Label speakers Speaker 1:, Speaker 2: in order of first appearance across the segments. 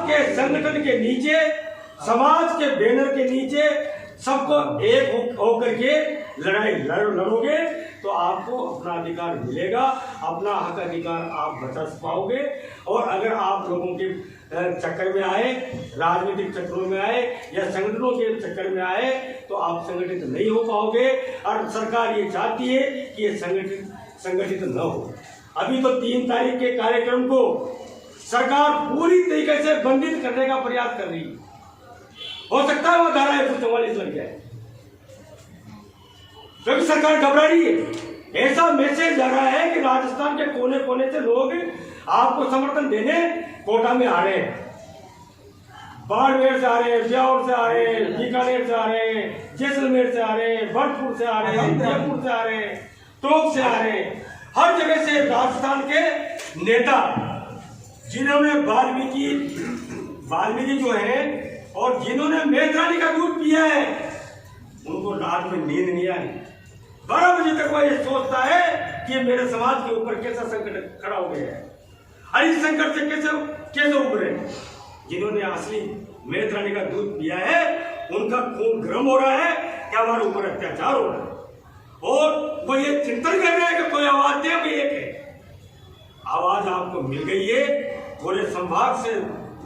Speaker 1: के संगठन के नीचे, समाज के बैनर के नीचे सबको एक होकर के लड़ाई लड़ोगे तो आपको अपना अधिकार मिलेगा, अपना हक अधिकार आप बचा पाओगे। और अगर आप लोगों के चक्कर में आए, राजनीतिक चक्रों में आए या संगठनों के चक्कर में आए तो आप संगठित नहीं हो पाओगे। और सरकार ये चाहती है कि ये संगठित न हो। अभी तो 3 तारीख के कार्यक्रम को सरकार पूरी तरीके से बंदित करने का प्रयास कर रही है। हो सकता है वो धारा 144 लग जाए, क्योंकि सरकार घबरा रही है। ऐसा मैसेज जा रहा है कि राजस्थान के कोने कोने से लोग आपको समर्थन देने कोटा में आ रहे हैं। बाड़मेर से आ रहे हैं, ब्यावर से आ रहे हैं, बीकानेर से आ रहे हैं, जैसलमेर से आ रहे हैं, भरतपुर से आ रहे हैं, जयपुर से आ रहे हैं, टोंक से आ रहे हैं। हर जगह से राजस्थान के नेता जिन्होंने वाल्मीकि जो है और जिन्होंने मेघरानी का दूध पिया है, उनको रात में नींद नहीं आई। 12 बजे तक वो ये सोचता है कि मेरे समाज के ऊपर कैसा संकट खड़ा हो गया है, और इस संकट से कैसे उभरे। जिन्होंने असली मेघरानी का दूध पिया है उनका खून गर्म हो रहा है कि हमारे ऊपर अत्याचार हो रहा है, और वो ये चिंतन कर रहे हैं कि कोई आवाज दे। कोई एक है आवाज आपको मिल गई है। पूरे संभाग से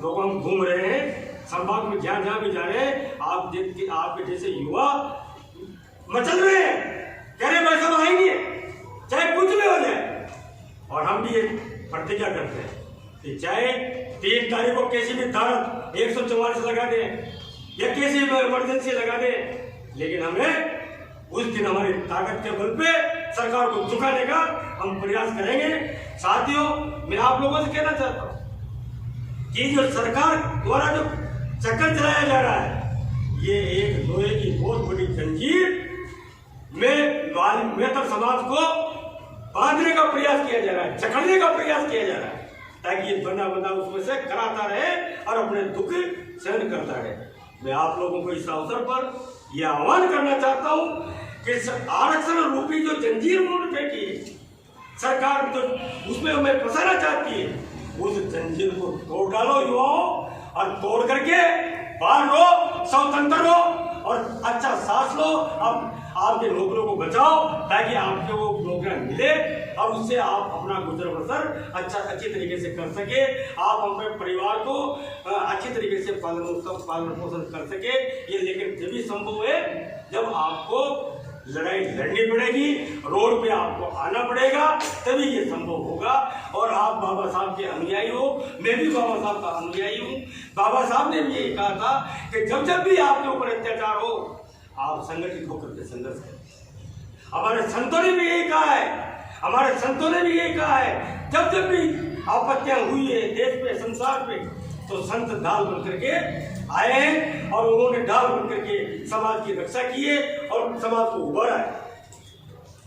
Speaker 1: लोग हम घूम रहे हैं, संभाग में जहां भी जा रहे हैं, आपके जैसे युवा मचल रहे हैं, कह रहे पैसा आएंगे चाहे कुछ भी हो जाए। और हम भी ये प्रतिज्ञा करते हैं कि चाहे 3 तारीख को कैसी भी धारा 144 लगा दें या कैसी भी इमरजेंसी लगा दें, लेकिन हमें उस दिन हमारी ताकत के बल पे सरकार को झुकाने का हम प्रयास करेंगे। साथियों, मैं आप लोगों से कहना चाहता हूँ कि जो सरकार द्वारा जो चक्कर चलाया जा रहा है, ये एक लोहे की बहुत बड़ी जंजीर में मेहतर समाज को बांधने का प्रयास किया जा रहा है, जकड़ने का प्रयास किया जा रहा है, ताकि ये बंदा उसमें से कराता रहे और अपने दुख सहन करता रहे। मैं आप लोगों को इस अवसर पर यह आह्वान करना चाहता हूँ कि आरक्षण रूपी जो जंजीर उन्होंने फेंकी है, सरकार जो उसमें हमें फंसाना चाहती है, उस जंजीर को तोड़ डालो युवाओं, और तोड़ करके बाहर लो, स्वतंत्र हो और अच्छा सांस लो। अब आपके नौकरियों को बचाओ ताकि आपके वो नौकरियां मिले और उससे आप अपना गुजर बसर अच्छी तरीके से कर सके, आप अपने परिवार को अच्छी तरीके से पालन पोषण कर सके। ये लेकिन जब संभव है जब आपको लड़ाई लड़नी पड़ेगी, रोड पे आपको आना पड़ेगा, तभी ये संभव होगा। और आप बाबा साहब के अनुयायी हो, मैं भी बाबा साहब का अनुयायी हूँ। बाबा साहब ने भी यही कहा था कि जब भी आपके ऊपर अत्याचार हो, आप संगठित होकर के संघर्ष करें। हमारे संतों ने भी यही कहा है, जब भी आपत्तियां हुई है देश पे, संसार पे, तो संत ढाल बन करके आए हैं और उन्होंने ढाल बन करके समाज की रक्षा की है और समाज को उबारा है।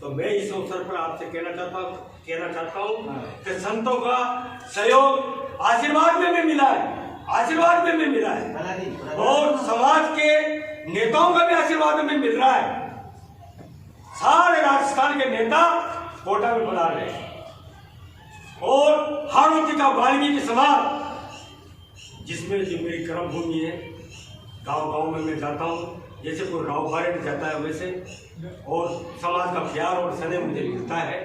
Speaker 1: तो मैं इस अवसर पर आपसे कहना चाहता हूँ कि संतों का सहयोग आशीर्वाद में मिला है, और समाज के नेताओं का भी आशीर्वाद में मिल रहा है। सारे राजस्थान के नेता कोटा में बना रहे हैं, और हाड़ौती का वाल्मीकि समाज, जिसमें जो मेरी कर्म भूमि है, गांव में मैं जाता हूँ, जैसे कोई राव बारे जाता है वैसे, और समाज का प्यार और स्नेह मुझे मिलता है।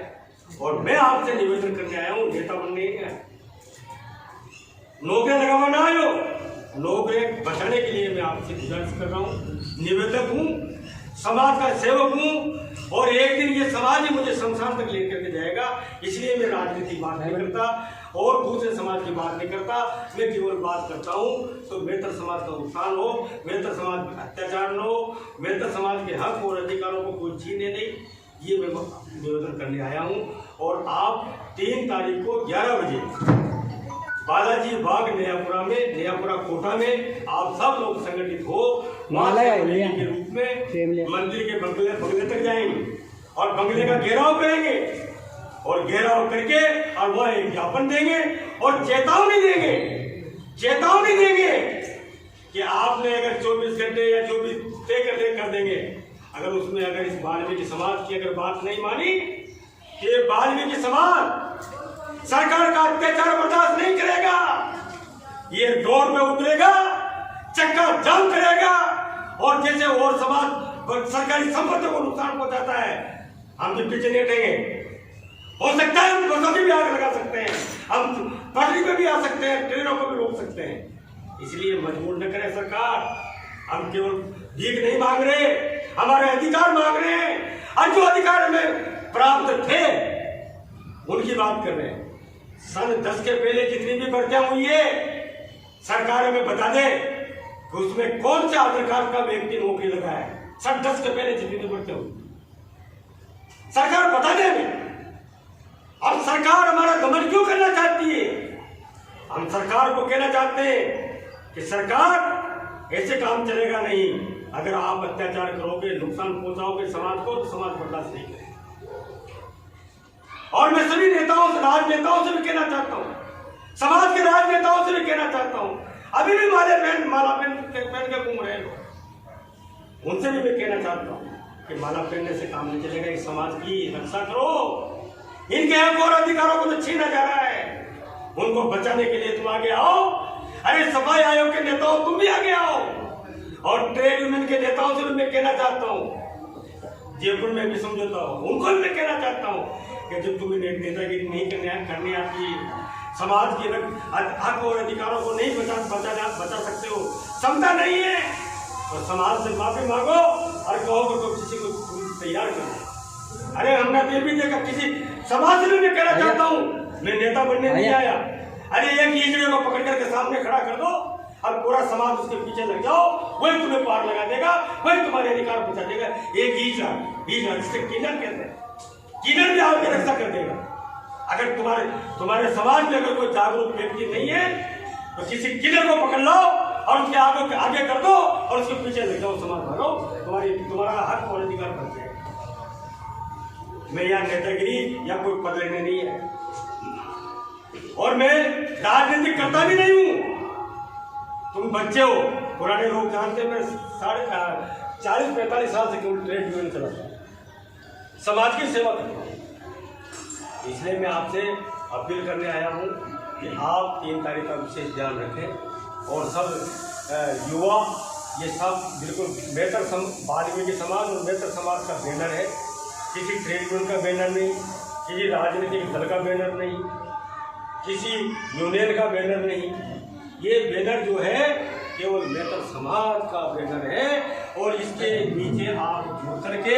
Speaker 1: और मैं आपसे निवेदन करने आया हूँ, नेता बनने नहीं आया, नौकरियां लगाने आए हो, नौकरियां बचाने के लिए मैं आपसे गुजारिश कर रहा हूँ। निवेदक हूँ, समाज का सेवक हूँ, और एक दिन ये समाज ही मुझे शमशान तक लेकर के जाएगा। इसलिए मैं राजनीति की बात नहीं करता और दूसरे समाज की बात नहीं करता, मैं केवल बात करता हूँ तो बेहतर समाज का उत्थान हो, बेहतर समाज में अत्याचार न हो, बेहतर समाज के हक और अधिकारों को कोई छीने नहीं, ये मैं निवेदन करने आया हूँ। और आप 3 तारीख को 11 बजे बालाजी बाग नयापुरा कोटा में आप सब लोग संगठित हो, के रूप में मंदिर के बंगले तक जाएंगे और बंगले का घेराव करेंगे, और घेराव करके और वह एक ज्ञापन देंगे और चेतावनी देंगे कि आपने अगर 24 घंटे या 24 तय कर देंगे, अगर उसमें अगर इस वाल्मीकि समाज की अगर बात नहीं मानी, वाल्मीकि समाज सरकार का अत्याचार बर्दाश्त नहीं करेगा। ये रोड पे उतरेगा, चक्का जाम करेगा और जैसे और समाज सरकारी संपत्ति को नुकसान पहुंचाता है, हम जो पीछे नहीं हटेंगे। हो सकता है हम बसों की भी आग लगा सकते हैं, हम पटरी पे भी आ सकते हैं, ट्रेनों को भी रोक सकते हैं। इसलिए मजबूर न करें सरकार। हम केवल भीख नहीं मांग रहे, हमारे अधिकार मांग रहे हैं और जो अधिकार हमें प्राप्त थे उनकी बात कर रहे हैं। सन 10 के पहले जितनी भी भर्तियां हुई है, सरकार हमें बता दे कि उसमें कौन से आधार कार्ड का व्यक्ति नौकरी लगा है। सन 10 के पहले जितनी भी भर्तियां हुई, सरकार बता दे हमें। अब सरकार हमारा दमन क्यों करना चाहती है? हम सरकार को कहना चाहते हैं कि सरकार ऐसे काम चलेगा नहीं। अगर आप अत्याचार करोगे, नुकसान पहुंचाओगे समाज को, तो समाज बर्दाश्त नहीं करेगा। और मैं सभी नेताओं से, राजनेताओं से भी कहना चाहता हूं, समाज के राजनेताओं से भी कहना चाहता हूं, अभी भी माला पहन के घूम रहे लोग, उनसे भी मैं कहना चाहता हूं कि माला पहनने से काम नहीं चलेगा। इस समाज की रक्षा करो। इनके हक और अधिकारों को तो छीना जा रहा है, उनको बचाने के लिए तुम आगे आओ। अरे सफाई आयोग के नेताओं, तुम भी आगे आओ। और ट्रेड यूनियन के नेताओं से भी मैं कहना चाहता हूँ, जयपुर में भी समझौता हो, उनको भी मैं कहना चाहता हूँ कि जब तुम्हें नेतागिरी नहीं करने आती, समाज के हक और अधिकारों को नहीं बचा सकते हो, क्षमता नहीं है, तो समाज से माफी मांगो और कहो तो किसी को तैयार करो। अरे हमने तो ये भी देखा, किसी समाज से भी मैं कहना चाहता हूँ, मैं नेता बनने नहीं आया। अरे एक ईजड़े को पकड़ करके सामने खड़ा कर दो और पूरा समाज उसके पीछे लग जाओ, वही तुम्हें पार लगा देगा, वही तुम्हारे अधिकार पहुंचा देगा। एक ईजड़ा जिससे किलर कहते हैं, किलर भी आपकी रक्षा कर देगा। अगर तुम्हारे समाज में अगर कोई जागरूक व्यक्ति नहीं है तो किसी किलर को पकड़ लो और उसके आगे कर दो और उसके पीछे लग जाओ, समाज भागो, तुम्हारा हक और अधिकार बन जाएगा। मैं यहाँ नेतागिरी या कोई पद लेने नहीं है और मैं राजनीति करता भी नहीं हूँ। तुम बच्चे हो, पुराने लोग जानते हैं, मैं 40-45 साल से केवल ट्रेड यूनियन चलाता हूँ, समाज की सेवा करता हूँ। इसलिए मैं आपसे अपील करने आया हूँ कि आप 3 तारीख का विशेष ध्यान रखें और सब युवा, ये सब बिल्कुल बेहतर वाल्मीकि समाज और बेहतर समाज का बैनर है। किसी ट्रेड यूनियन का बैनर नहीं, किसी राजनीतिक दल का बैनर नहीं, किसी यूनियन का बैनर नहीं। ये बैनर जो है केवल बेहतर समाज का बैनर है और इसके नीचे आप जुड़ करके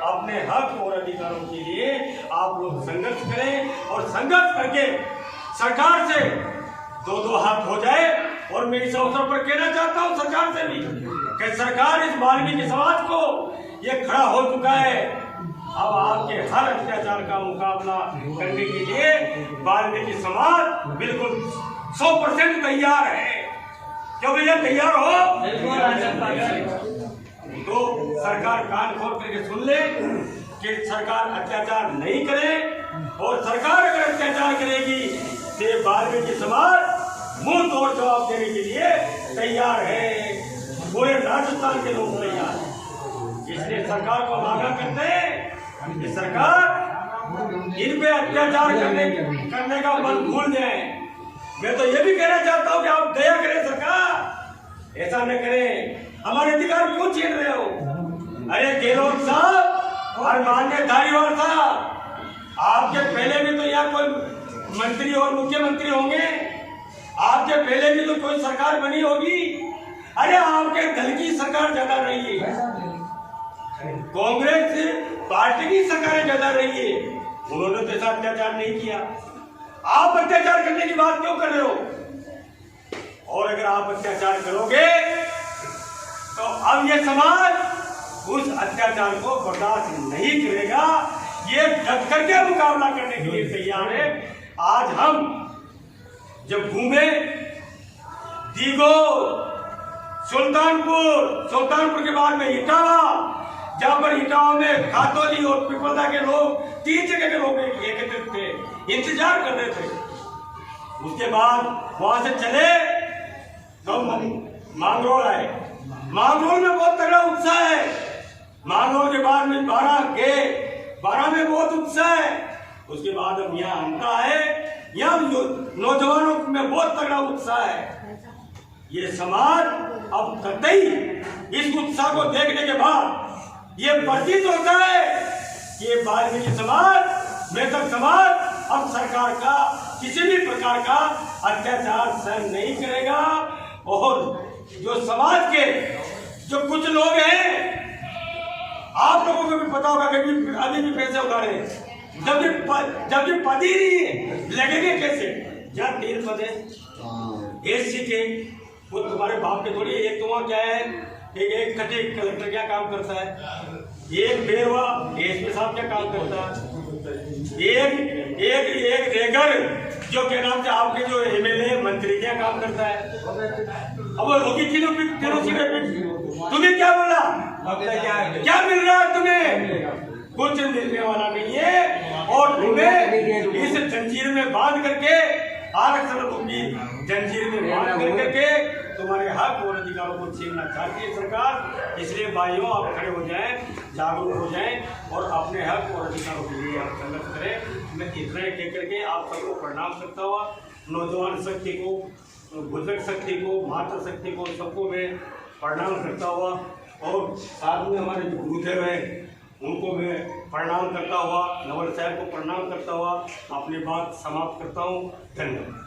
Speaker 1: अपने हक और अधिकारों के लिए आप लोग संघर्ष करें और संघर्ष करके सरकार से 2-2 हाथ हो जाए। और मैं इस अवसर पर कहना चाहता हूं सरकार से भी कि सरकार इस वाल्मीकि समाज को ये खड़ा हो चुका है, अब आपके हर अत्याचार का मुकाबला करने के लिए वाल्मीकि समाज बिल्कुल 100% तैयार है। क्यों भैया, तैयार हो? तो सरकार कान खोल करके सुन ले कि सरकार अत्याचार नहीं करे, और सरकार अगर अत्याचार करेगी तो वाल्मीकि समाज मुंह तोड़ जवाब देने के लिए तैयार है। पूरे राजस्थान के लोग तैयार हैं। इसलिए सरकार को मांगा करते हैं कि सरकार इन पे अत्याचार करने का मन भूल जाए। मैं तो ये भी कहना चाहता हूँ कि आप दया करें सरकार, ऐसा न करें। हमारे अधिकार क्यों छीन रहे हो? अरे गहलोत साहब और माननीय धारीवाल साहब, आपके पहले भी तो यहाँ कोई मंत्री और मुख्यमंत्री होंगे, आपके पहले भी तो कोई सरकार बनी होगी। अरे आपके दल की सरकार ज्यादा रही है, कांग्रेस पार्टी की सरकारें ज्यादा रही है, उन्होंने तो ऐसा अत्याचार नहीं किया। आप अत्याचार करने की बात क्यों कर रहे हो? और अगर आप अत्याचार करोगे तो अब ये समाज उस अत्याचार को बर्दाश्त नहीं करेगा, ये डट करके मुकाबला करने के लिए तैयार है। आज हम जब घूमे दीगो, सुल्तानपुर के बाद में इटावा, जहां पर इटावा में खातोली और पिपलदा के लोग 3 जगह के लोग एकत्रित थे, इंतजार कर रहे थे। उसके बाद वहां से चले तो मांगरोल आए। मांगरोल में बहुत तगड़ा उत्साह है। मांगरोल के बाद में 12 में बहुत उत्साह है। उसके बाद हम यहाँ अंता है, यहाँ नौजवानों में बहुत तगड़ा उत्साह है। ये समाज अब कतई इस उत्साह को देखने के बाद ये प्रतीत होता है कि ये वाल्मीकि समाज, मेहतर समाज अब सरकार का किसी भी प्रकार का अत्याचार सहन नहीं करेगा। और जो समाज के जो कुछ लोग हैं, आप लोगों को भी पता होगा कि अभी भी पैसे उठा रहे हैं, जब ये पद ही नहीं है, लगेंगे कैसे? जहाँ 3 पद है एससी के, वो तुम्हारे बाप के थोड़ी। एक तो वहाँ क्या है, एक कटिंग कलेक्टर क्या काम करता है, एक बेरवा एसपी साहब क्या काम करता है, एक रेगर जो के नाम से आपके जो एमएलए मंत्री क्या काम करता है। अब होगी तीनों सीटें। तुम्हें क्या बोला, क्या मिल रहा है तुम्हें? कुछ मिलने वाला नहीं है। और तुम्हें इस जंजीर में बांध करके, आरक्षण रूपी जंजीर में बांध करके तुम्हारे हक और अधिकारों को छीनना चाहती है सरकार। इसलिए भाइयों, आप खड़े हो जाएं, जागरूक हो जाएं और अपने हक और अधिकारों के लिए आप संघर्ष करें। मैं इतना कह करके आप सबको प्रणाम करता हुआ, नौजवान शक्ति को, बुजुर्ग शक्ति को, माता शक्ति को, सबको मैं प्रणाम करता हुआ, और साथ में हमारे जो गुरुदेव हैं उनको मैं प्रणाम करता हुआ, नवल साहब को प्रणाम करता हुआ अपनी बात समाप्त करता हूँ। धन्यवाद।